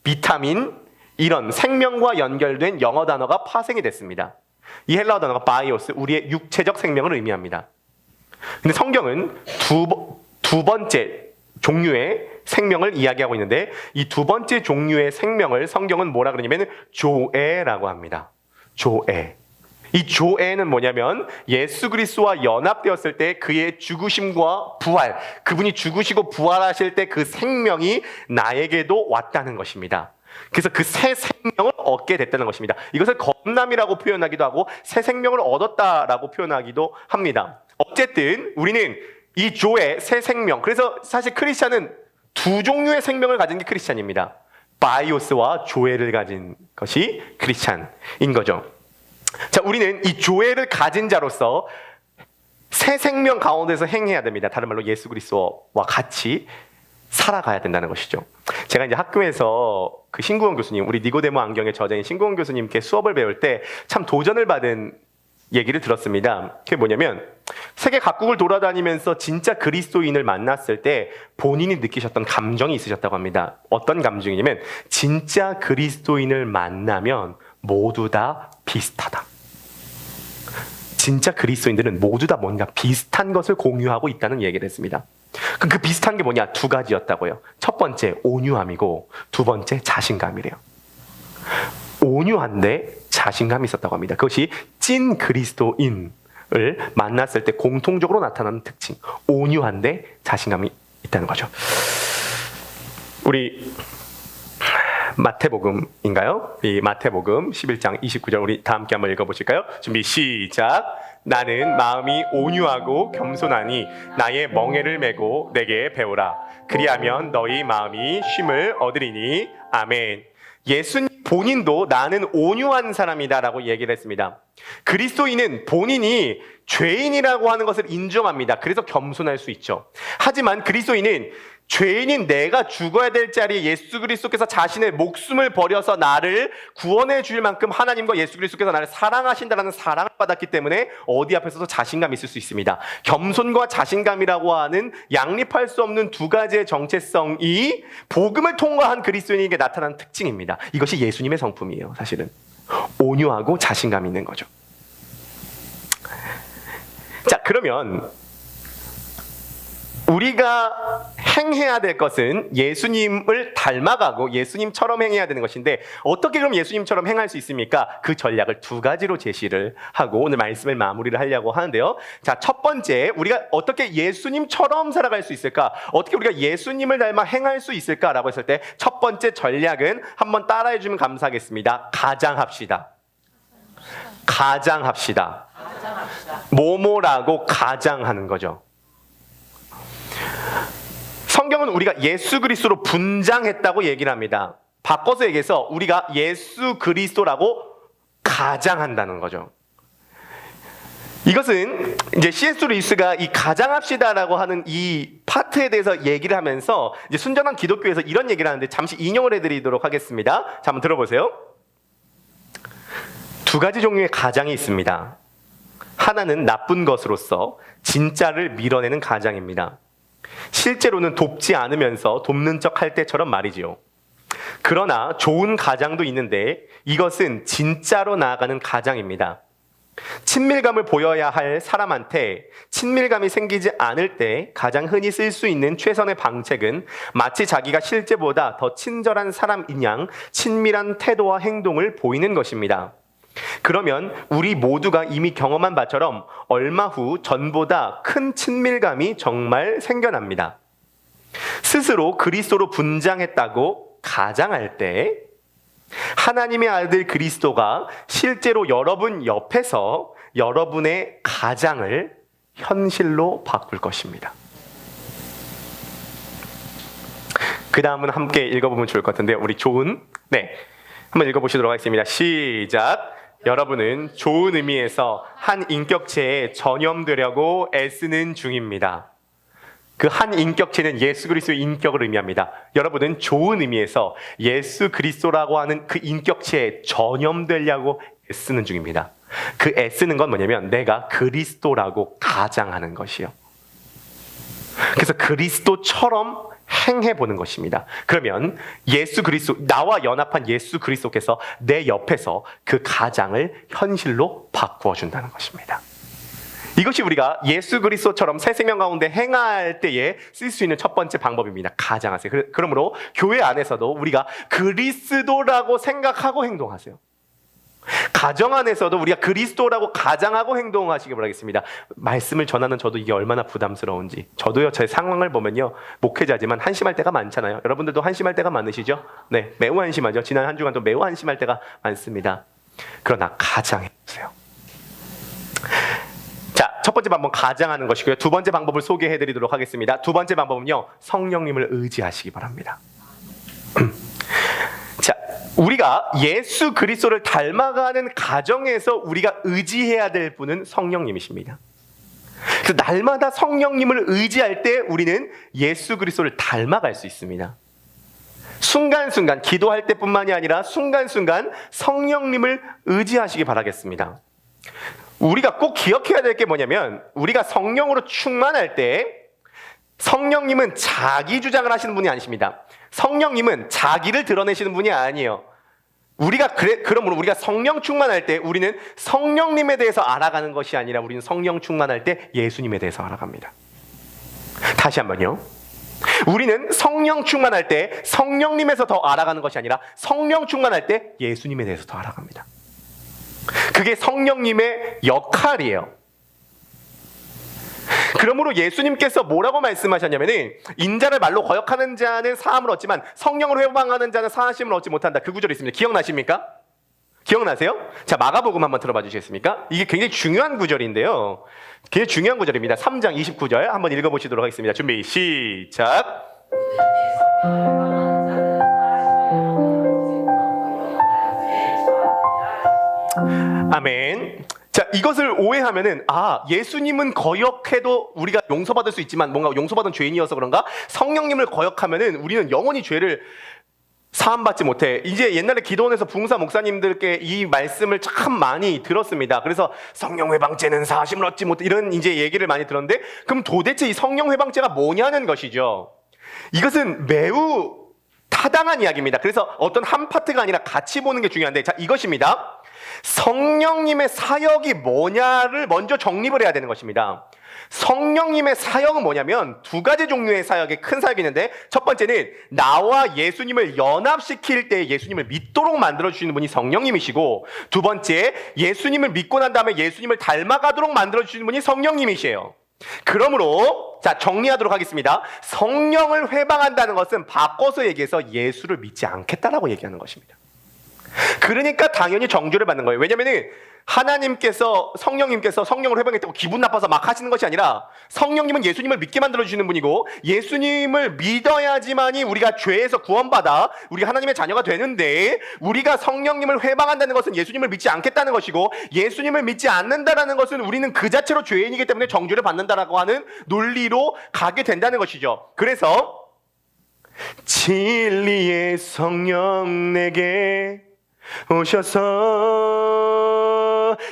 비타민, 이런 생명과 연결된 영어 단어가 파생이 됐습니다. 이 헬라어 단어가 바이오스, 우리의 육체적 생명을 의미합니다. 근데 성경은 두 번째 종류의 생명을 이야기하고 있는데, 이 두 번째 종류의 생명을 성경은 뭐라 그러냐면 조에라고 합니다. 조에. 이 조에는 뭐냐면 예수 그리스도와 연합되었을 때 그의 죽으심과 부활, 그분이 죽으시고 부활하실 때 그 생명이 나에게도 왔다는 것입니다. 그래서 그 새 생명을 얻게 됐다는 것입니다. 이것을 거듭남이라고 표현하기도 하고 새 생명을 얻었다라고 표현하기도 합니다. 어쨌든 우리는 이 조의 새 생명, 그래서 사실 크리스찬은 두 종류의 생명을 가진 게 크리스찬입니다. 바이오스와 조에를 가진 것이 크리스찬인 거죠. 자, 우리는 이 조에를 가진 자로서 새 생명 가운데서 행해야 됩니다. 다른 말로 예수 그리스도와 같이 살아가야 된다는 것이죠. 제가 이제 학교에서 그 신구원 교수님, 우리 니고데모 안경의 저자인 신구원 교수님께 수업을 배울 때 참 도전을 받은 얘기를 들었습니다. 그게 뭐냐면, 세계 각국을 돌아다니면서 진짜 그리스도인을 만났을 때 본인이 느끼셨던 감정이 있으셨다고 합니다. 어떤 감정이냐면, 진짜 그리스도인을 만나면 모두 다 비슷하다. 진짜 그리스도인들은 모두 다 뭔가 비슷한 것을 공유하고 있다는 얘기를 했습니다. 그 비슷한 게 뭐냐? 두 가지였다고요. 첫 번째 온유함이고, 두 번째 자신감이래요. 온유한데 자신감이 있었다고 합니다. 그것이 찐 그리스도인을 만났을 때 공통적으로 나타나는 특징, 온유한데 자신감이 있다는 거죠. 우리 마태복음인가요? 이 마태복음 11장 29절 우리 다 함께 한번 읽어보실까요? 준비 시작. 나는 마음이 온유하고 겸손하니 나의 멍에를 메고 내게 배우라. 그리하면 너희 마음이 쉼을 얻으리니. 아멘. 예수님 본인도 나는 온유한 사람이다라고 얘기를 했습니다. 그리스도인은 본인이 죄인이라고 하는 것을 인정합니다. 그래서 겸손할 수 있죠. 하지만 그리스도인은 죄인인 내가 죽어야 될 자리에 예수 그리스도께서 자신의 목숨을 버려서 나를 구원해 줄 만큼 하나님과 예수 그리스도께서 나를 사랑하신다라는 사랑을 받았기 때문에 어디 앞에서도 자신감이 있을 수 있습니다. 겸손과 자신감이라고 하는 양립할 수 없는 두 가지의 정체성이 복음을 통과한 그리스도인에게 나타나는 특징입니다. 이것이 예수님의 성품이에요. 사실은 온유하고 자신감 있는 거죠. 자, 그러면 우리가 행해야 될 것은 예수님을 닮아가고 예수님처럼 행해야 되는 것인데, 어떻게 그럼 예수님처럼 행할 수 있습니까? 그 전략을 두 가지로 제시를 하고 오늘 말씀을 마무리를 하려고 하는데요. 자, 첫 번째, 우리가 어떻게 예수님처럼 살아갈 수 있을까? 어떻게 우리가 예수님을 닮아 행할 수 있을까라고 했을 때 첫 번째 전략은 한번 따라해 주면 감사하겠습니다. 가장합시다. 가장합시다. 뭐뭐라고 가장하는 거죠. 성경은 우리가 예수 그리스도로 분장했다고 얘기를 합니다. 바꿔서 얘기해서 우리가 예수 그리스도라고 가장한다는 거죠. 이것은 이제 C.S. 루이스가 이 가장합시다라고 하는 이 파트에 대해서 얘기를 하면서 이제 순전한 기독교에서 이런 얘기를 하는데 잠시 인용을 해드리도록 하겠습니다. 자, 한번 들어보세요. 두 가지 종류의 가장이 있습니다. 하나는 나쁜 것으로서 진짜를 밀어내는 가장입니다. 실제로는 돕지 않으면서 돕는 척 할 때처럼 말이지요. 그러나 좋은 가장도 있는데 이것은 진짜로 나아가는 가장입니다. 친밀감을 보여야 할 사람한테 친밀감이 생기지 않을 때 가장 흔히 쓸 수 있는 최선의 방책은 마치 자기가 실제보다 더 친절한 사람인 양 친밀한 태도와 행동을 보이는 것입니다. 그러면 우리 모두가 이미 경험한 바처럼 얼마 후 전보다 큰 친밀감이 정말 생겨납니다. 스스로 그리스도로 분장했다고 가장할 때 하나님의 아들 그리스도가 실제로 여러분 옆에서 여러분의 가장을 현실로 바꿀 것입니다. 그 다음은 함께 읽어보면 좋을 것 같은데 우리 좋은 한번 읽어보시도록 하겠습니다. 시작. 여러분은 좋은 의미에서 한 인격체에 전염되려고 애쓰는 중입니다. 그 한 인격체는 예수 그리스도의 인격을 의미합니다. 여러분은 좋은 의미에서 예수 그리스도라고 하는 그 인격체에 전염되려고 애쓰는 중입니다. 그 애쓰는 건 뭐냐면 내가 그리스도라고 가장하는 것이요. 그래서 그리스도처럼 행해보는 것입니다. 그러면 예수 그리스도, 나와 연합한 예수 그리스도께서 내 옆에서 그 가장을 현실로 바꾸어 준다는 것입니다. 이것이 우리가 예수 그리스도처럼 새 생명 가운데 행할 때에 쓸 수 있는 첫 번째 방법입니다. 가장하세요. 그러므로 교회 안에서도 우리가 그리스도라고 생각하고 행동하세요. 가정 안에서도 우리가 그리스도라고 가장하고 행동하시기 바라겠습니다. 말씀을 전하는 저도 이게 얼마나 부담스러운지. 저도요, 제 상황을 보면요, 목회자지만 한심할 때가 많잖아요. 여러분들도 한심할 때가 많으시죠? 네, 매우 한심하죠. 지난 한 주간도 매우 한심할 때가 많습니다. 그러나 가장해보세요. 자, 첫 번째 방법은 가장하는 것이고요. 두 번째 방법을 소개해드리도록 하겠습니다. 두 번째 방법은요, 성령님을 의지하시기 바랍니다. 자, 우리가 예수 그리스도를 닮아가는 가정에서 우리가 의지해야 될 분은 성령님이십니다. 그래서 날마다 성령님을 의지할 때 우리는 예수 그리스도를 닮아갈 수 있습니다. 순간순간 기도할 때뿐만이 아니라 순간순간 성령님을 의지하시기 바라겠습니다. 우리가 꼭 기억해야 될 게 뭐냐면 우리가 성령으로 충만할 때 성령님은 자기 주장을 하시는 분이 아니십니다. 성령님은 자기를 드러내시는 분이 아니에요. 그러므로 우리가 성령 충만할 때 우리는 성령님에 대해서 알아가는 것이 아니라 우리는 성령 충만할 때 예수님에 대해서 알아갑니다. 다시 한번요. 우리는 성령 충만할 때 성령님에서 더 알아가는 것이 아니라 성령 충만할 때 예수님에 대해서 더 알아갑니다. 그게 성령님의 역할이에요. 그러므로 예수님께서 뭐라고 말씀하셨냐면은 인자를 말로 거역하는 자는 사함을 얻지만 성령으로 회방하는 자는 사하심을 얻지 못한다. 그 구절이 있습니다. 기억나십니까? 기억나세요? 자, 마가복음 한번 들어봐 주시겠습니까? 이게 굉장히 중요한 구절인데요. 굉장히 중요한 구절입니다. 3장 29절 한번 읽어보시도록 하겠습니다. 준비 시작. 아멘. 자, 이것을 오해하면은 예수님은 거역해도 우리가 용서받을 수 있지만 뭔가 용서받은 죄인이어서 그런가? 성령님을 거역하면은 우리는 영원히 죄를 사함받지 못해. 이제 옛날에 기도원에서 붕사 목사님들께 이 말씀을 참 많이 들었습니다. 그래서 성령 회방죄는 사하심을 얻지 못해 이런 이제 얘기를 많이 들었는데 그럼 도대체 이 성령 회방죄가 뭐냐는 것이죠. 이것은 매우 타당한 이야기입니다. 그래서 어떤 한 파트가 아니라 같이 보는 게 중요한데 자, 이것입니다. 성령님의 사역이 뭐냐를 먼저 정립을 해야 되는 것입니다. 성령님의 사역은 뭐냐면 두 가지 종류의 사역이 큰 사역이 있는데 첫 번째는 나와 예수님을 연합시킬 때 예수님을 믿도록 만들어주시는 분이 성령님이시고 두 번째 예수님을 믿고 난 다음에 예수님을 닮아가도록 만들어주시는 분이 성령님이시에요. 그러므로 자, 정리하도록 하겠습니다. 성령을 회방한다는 것은 바꿔서 얘기해서 예수를 믿지 않겠다라고 얘기하는 것입니다. 그러니까 당연히 정죄를 받는 거예요. 왜냐면은 하나님께서 성령님께서 성령을 회방했다고 기분 나빠서 막 하시는 것이 아니라 성령님은 예수님을 믿게 만들어주시는 분이고 예수님을 믿어야지만이 우리가 죄에서 구원받아 우리가 하나님의 자녀가 되는데 우리가 성령님을 회방한다는 것은 예수님을 믿지 않겠다는 것이고 예수님을 믿지 않는다라는 것은 우리는 그 자체로 죄인이기 때문에 정죄를 받는다라고 하는 논리로 가게 된다는 것이죠. 그래서 진리의 성령 내게 오셔서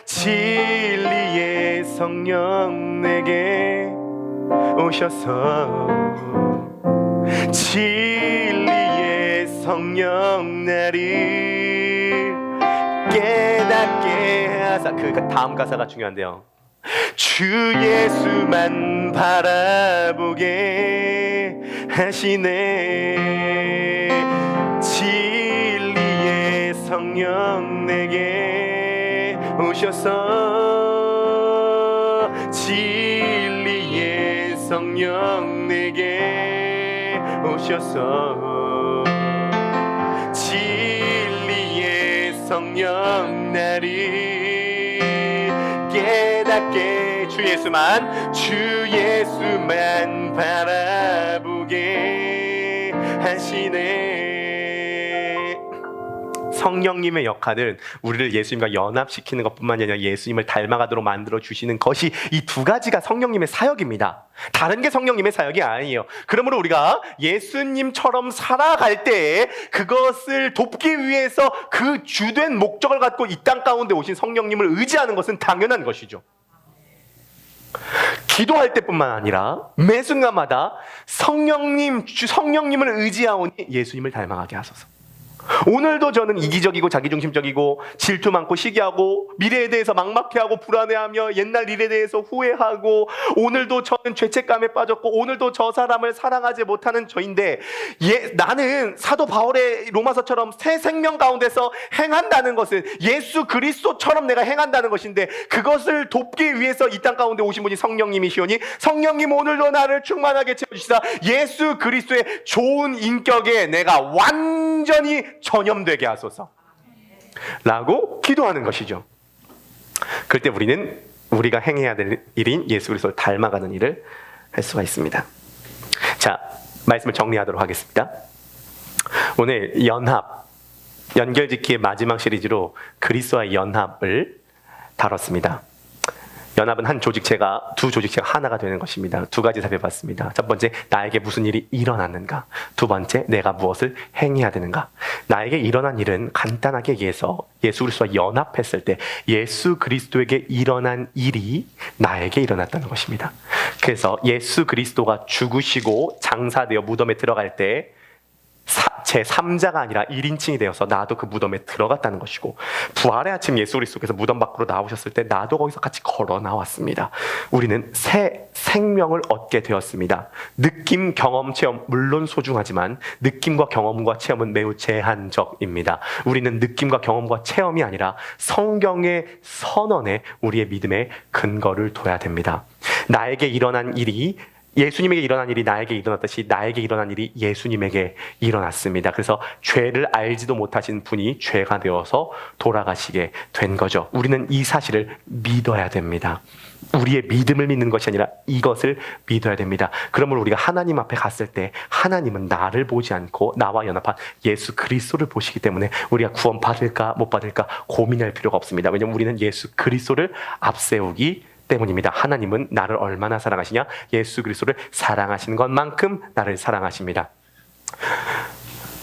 진리의 성령 내게 오셔서 진리의 성령 나를 깨닫게 가사, 그 다음 가사가 중요한데요. 주 예수만 바라보게 하시네. 진리의 성령 내게 오셔서 진리의 성령 내게 오셔서 진리의 성령 나를 깨닫게 주 예수만 바라보게 하시네. 성령님의 역할은 우리를 예수님과 연합시키는 것뿐만 아니라 예수님을 닮아가도록 만들어 주시는 것이 이 두 가지가 성령님의 사역입니다. 다른 게 성령님의 사역이 아니에요. 그러므로 우리가 예수님처럼 살아갈 때 그것을 돕기 위해서 그 주된 목적을 갖고 이 땅 가운데 오신 성령님을 의지하는 것은 당연한 것이죠. 기도할 때뿐만 아니라 매 순간마다 성령님을 의지하오니 예수님을 닮아가게 하소서. 오늘도 저는 이기적이고 자기중심적이고 질투 많고 시기하고 미래에 대해서 막막해하고 불안해하며 옛날 일에 대해서 후회하고 오늘도 저는 죄책감에 빠졌고 오늘도 저 사람을 사랑하지 못하는 저인데 나는 사도 바울의 로마서처럼 새 생명 가운데서 행한다는 것은 예수 그리스도처럼 내가 행한다는 것인데 그것을 돕기 위해서 이 땅 가운데 오신 분이 성령님이시오니 성령님 오늘도 나를 충만하게 채워주시다. 예수 그리스도의 좋은 인격에 내가 완전히 전염되게 하소서 라고 기도하는 것이죠. 그럴 때 우리는 우리가 행해야 될 일인 예수 그리스도를 닮아가는 일을 할 수가 있습니다. 자, 말씀을 정리하도록 하겠습니다. 오늘 연결짓기의 마지막 시리즈로 그리스도와의 연합을 다뤘습니다. 연합은 한 조직체가 두 조직체가 하나가 되는 것입니다. 두 가지 살펴봤습니다. 첫 번째, 나에게 무슨 일이 일어났는가? 두 번째, 내가 무엇을 행해야 되는가? 나에게 일어난 일은 간단하게 얘기해서 예수 그리스도와 연합했을 때 예수 그리스도에게 일어난 일이 나에게 일어났다는 것입니다. 그래서 예수 그리스도가 죽으시고 장사되어 무덤에 들어갈 때 제3자가 아니라 1인칭이 되어서 나도 그 무덤에 들어갔다는 것이고 부활의 아침 예수 그리스도께서 무덤 밖으로 나오셨을 때 나도 거기서 같이 걸어 나왔습니다. 우리는 새 생명을 얻게 되었습니다. 느낌, 경험, 체험 물론 소중하지만 느낌과 경험과 체험은 매우 제한적입니다. 우리는 느낌과 경험과 체험이 아니라 성경의 선언에 우리의 믿음의 근거를 둬야 됩니다. 나에게 일어난 일이 예수님에게 일어난 일이 나에게 일어났듯이 나에게 일어난 일이 예수님에게 일어났습니다. 그래서 죄를 알지도 못하신 분이 죄가 되어서 돌아가시게 된 거죠. 우리는 이 사실을 믿어야 됩니다. 우리의 믿음을 믿는 것이 아니라 이것을 믿어야 됩니다. 그러므로 우리가 하나님 앞에 갔을 때 하나님은 나를 보지 않고 나와 연합한 예수 그리스도를 보시기 때문에 우리가 구원 받을까 못 받을까 고민할 필요가 없습니다. 왜냐하면 우리는 예수 그리스도를 앞세우기 때문입니다. 하나님은 나를 얼마나 사랑하시냐? 예수 그리스도를 사랑하시는 것만큼 나를 사랑하십니다.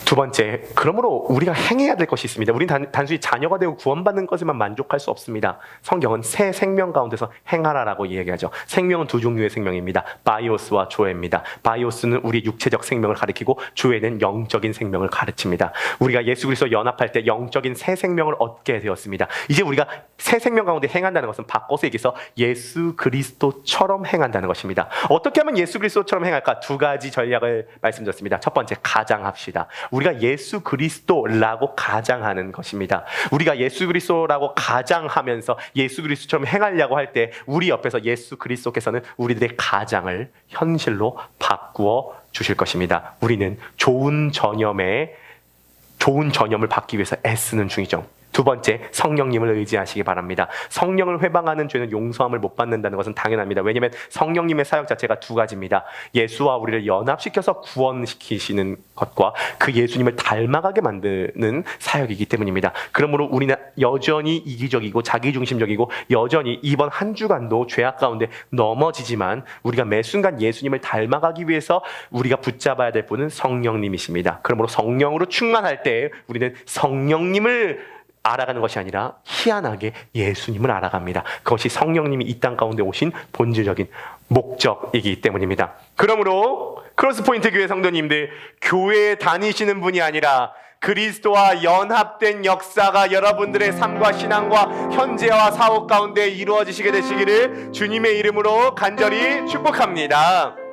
두 번째, 그러므로 우리가 행해야 될 것이 있습니다. 우리는 단순히 자녀가 되고 구원받는 것에만 만족할 수 없습니다. 성경은 새 생명 가운데서 행하라라고 이야기하죠. 생명은 두 종류의 생명입니다. 바이오스와 조에입니다. 바이오스는 우리 육체적 생명을 가리키고 조에는 영적인 생명을 가르칩니다. 우리가 예수 그리스도 연합할 때 영적인 새 생명을 얻게 되었습니다. 이제 우리가 새 생명 가운데 행한다는 것은 바꿔서 얘기해서 예수 그리스도처럼 행한다는 것입니다. 어떻게 하면 예수 그리스도처럼 행할까? 두 가지 전략을 말씀드렸습니다. 첫 번째, 가장합시다. 우리가 예수 그리스도라고 가장하는 것입니다. 우리가 예수 그리스도라고 가장하면서 예수 그리스도처럼 행하려고 할 때 우리 옆에서 예수 그리스도께서는 우리들의 가장을 현실로 바꾸어 주실 것입니다. 우리는 좋은 전염을 받기 위해서 애쓰는 중이죠. 두 번째, 성령님을 의지하시기 바랍니다. 성령을 회방하는 죄는 용서함을 못 받는다는 것은 당연합니다. 왜냐하면 성령님의 사역 자체가 두 가지입니다. 예수와 우리를 연합시켜서 구원시키시는 것과 그 예수님을 닮아가게 만드는 사역이기 때문입니다. 그러므로 우리는 여전히 이기적이고 자기중심적이고 여전히 이번 한 주간도 죄악 가운데 넘어지지만 우리가 매 순간 예수님을 닮아가기 위해서 우리가 붙잡아야 될 분은 성령님이십니다. 그러므로 성령으로 충만할 때 우리는 성령님을 알아가는 것이 아니라 희한하게 예수님을 알아갑니다. 그것이 성령님이 이 땅 가운데 오신 본질적인 목적이기 때문입니다. 그러므로 크로스포인트 교회 성도님들, 교회에 다니시는 분이 아니라 그리스도와 연합된 역사가 여러분들의 삶과 신앙과 현재와 사업 가운데 이루어지시게 되시기를 주님의 이름으로 간절히 축복합니다.